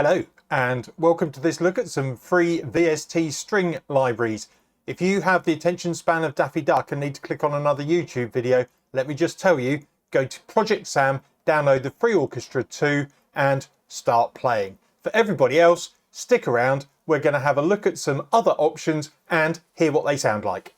Hello and welcome to this look at some free VST string libraries. If you have the attention span of Daffy Duck and need to click on another YouTube video, let me just tell you, go to Project Sam, download the free Orchestra 2 and start playing. For everybody else, stick around, we're going to have a look at some other options and hear what they sound like.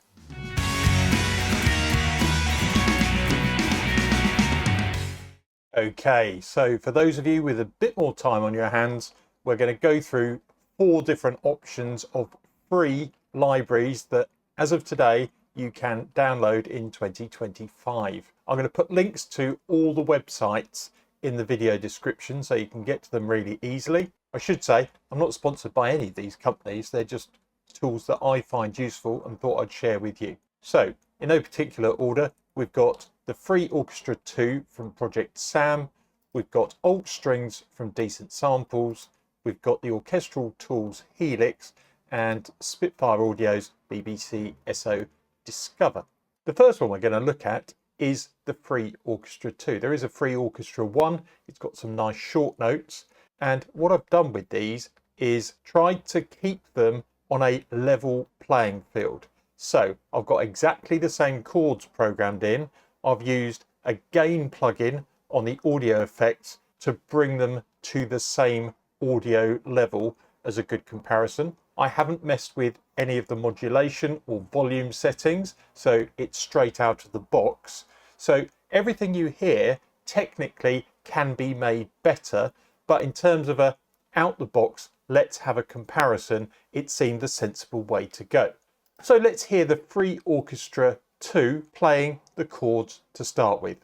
Okay, so for those of you with a bit more time on your hands, we're going to go through 4 different options of free libraries that, as of today, you can download in 2025. I'm going to put links to all the websites in the video description so you can get to them really easily. I should say, I'm not sponsored by any of these companies, they're just tools that I find useful and thought I'd share with you. So, in no particular order, we've got the free Orchestra 2 from Project Sam, we've got alt strings from Decent Samples, we've got the Orchestral tools Helix, and Spitfire Audio's BBCSO Discover. The first one we're going to look at is the free Orchestra 2. There is a free Orchestra 1, it's got some nice short notes, and what I've done with these is tried to keep them on a level playing field. So I've got exactly the same chords programmed in. I've used a gain plugin on the audio effects to bring them to the same audio level as a good comparison. I haven't messed with any of the modulation or volume settings, so it's straight out of the box. So everything you hear technically can be made better, but in terms of a out the box, let's have a comparison, it seemed the sensible way to go. So let's hear the free Orchestra 2 playing the chords to start with.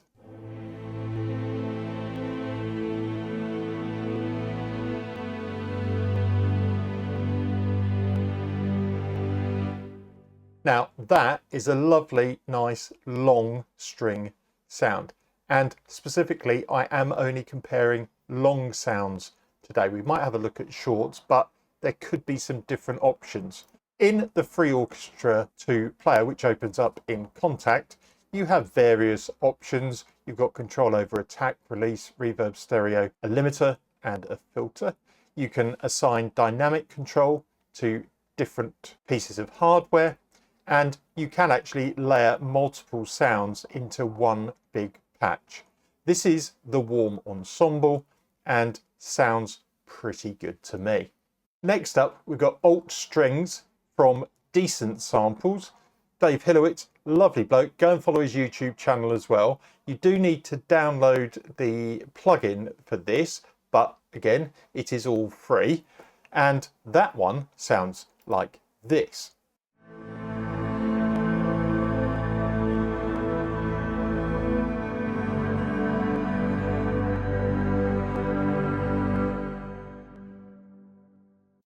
Now that is a lovely, nice, long string sound. And specifically, I am only comparing long sounds today. We might have a look at shorts, but there could be some different options. In the free Orchestra 2 player, which opens up in Contact, you have various options. You've got control over attack, release, reverb, stereo, a limiter and a filter. You can assign dynamic control to different pieces of hardware, and you can actually layer multiple sounds into one big patch. This is the warm ensemble and sounds pretty good to me. Next up, we've got alt strings from Decent Samples. Dave Hillowitz, lovely bloke. Go and follow his YouTube channel as well. You do need to download the plugin for this, but again, it is all free. And that one sounds like this.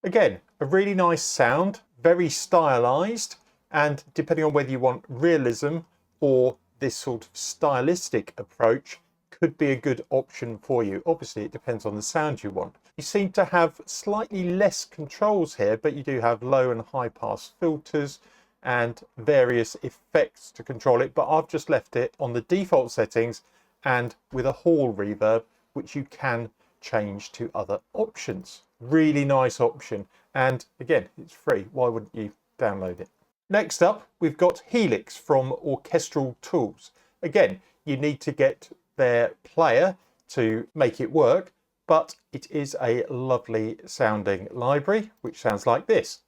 Again, a really nice sound, very stylized, and depending on whether you want realism or this sort of stylistic approach, could be a good option for you. Obviously, it depends on the sound you want. You seem to have slightly less controls here, but you do have low and high pass filters and various effects to control it, but I've just left it on the default settings and with a hall reverb, which you can change to other options. Really nice option, and again, it's free. Why wouldn't you download it? Next up, we've got Helix from Orchestral tools. Again, you need to get their player to make it work, but it is a lovely sounding library, which sounds like this.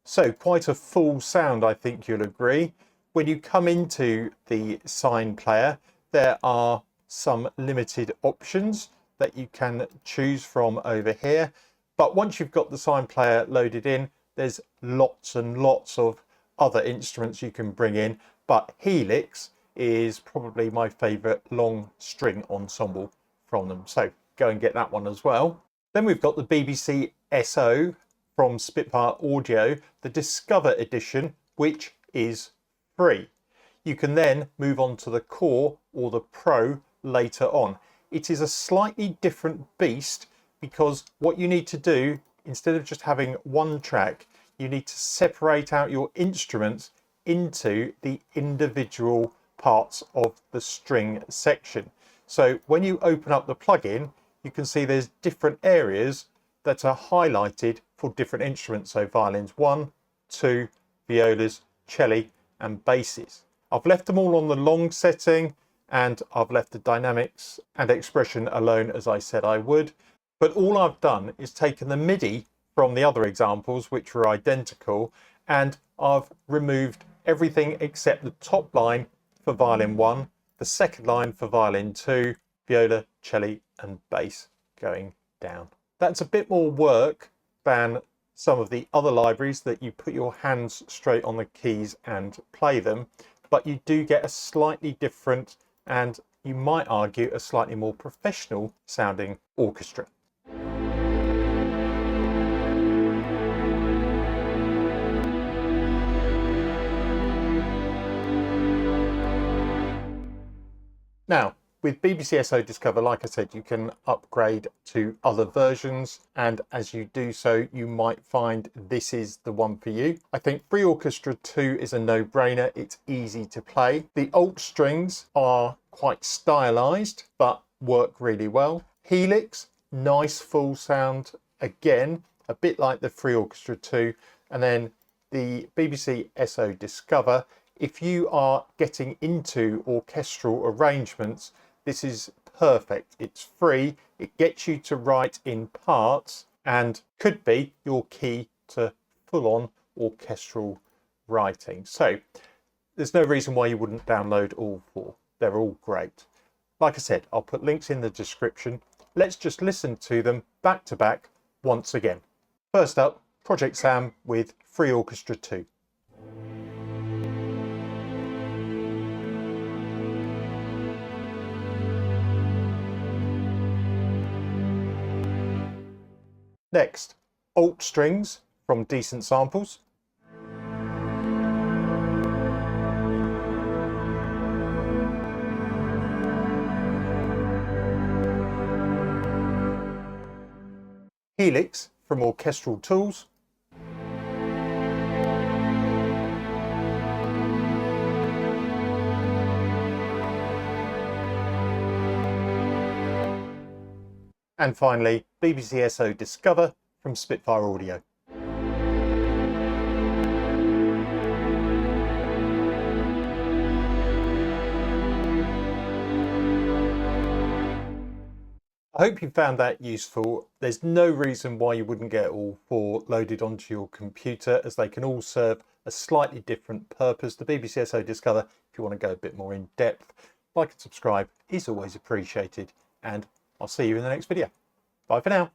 So quite a full sound, I think you'll agree. When you come into the sign player, there are some limited options that you can choose from over here. But once you've got the sign player loaded in, there's lots and lots of other instruments you can bring in. But Helix is probably my favorite long string ensemble from them. So go and get that one as well. Then we've got the BBCSO from Spitfire Audio, the Discover edition, which is free. You can then move on to the Core or the Pro later on. It is a slightly different beast because what you need to do, instead of just having one track, you need to separate out your instruments into the individual parts of the string section. So when you open up the plugin, you can see there's different areas that are highlighted for different instruments. So violins 1, 2, violas, cello and basses. I've left them all on the long setting, and I've left the dynamics and expression alone as I said I would. But all I've done is taken the MIDI from the other examples, which were identical, and I've removed everything except the top line for violin 1, the second line for violin 2, viola, cello and bass going down. That's a bit more work than some of the other libraries that you put your hands straight on the keys and play them, but you do get a slightly different, and you might argue a slightly more professional sounding orchestra. Now, with BBCSO Discover, like I said, you can upgrade to other versions, and as you do so, you might find this is the one for you. I think Free Orchestra 2 is a no-brainer. It's easy to play. The alt strings are quite stylized, but work really well. Helix, nice full sound, again, a bit like the Free Orchestra 2. And then the BBCSO Discover, if you are getting into orchestral arrangements, this is perfect. It's free, it gets you to write in parts, and could be your key to full-on orchestral writing. So there's no reason why you wouldn't download all four. They're all great. Like I said, I'll put links in the description. Let's just listen to them back to back once again. First up, Project Sam with Free Orchestra 2. Next, alt strings from Decent Samples. Helix from Orchestral Tools. And finally, BBCSO Discover from Spitfire Audio. I hope you found that useful. There's no reason why you wouldn't get all four loaded onto your computer, as they can all serve a slightly different purpose. The BBCSO Discover, if you want to go a bit more in depth, like and subscribe is always appreciated, and I'll see you in the next video. Bye for now.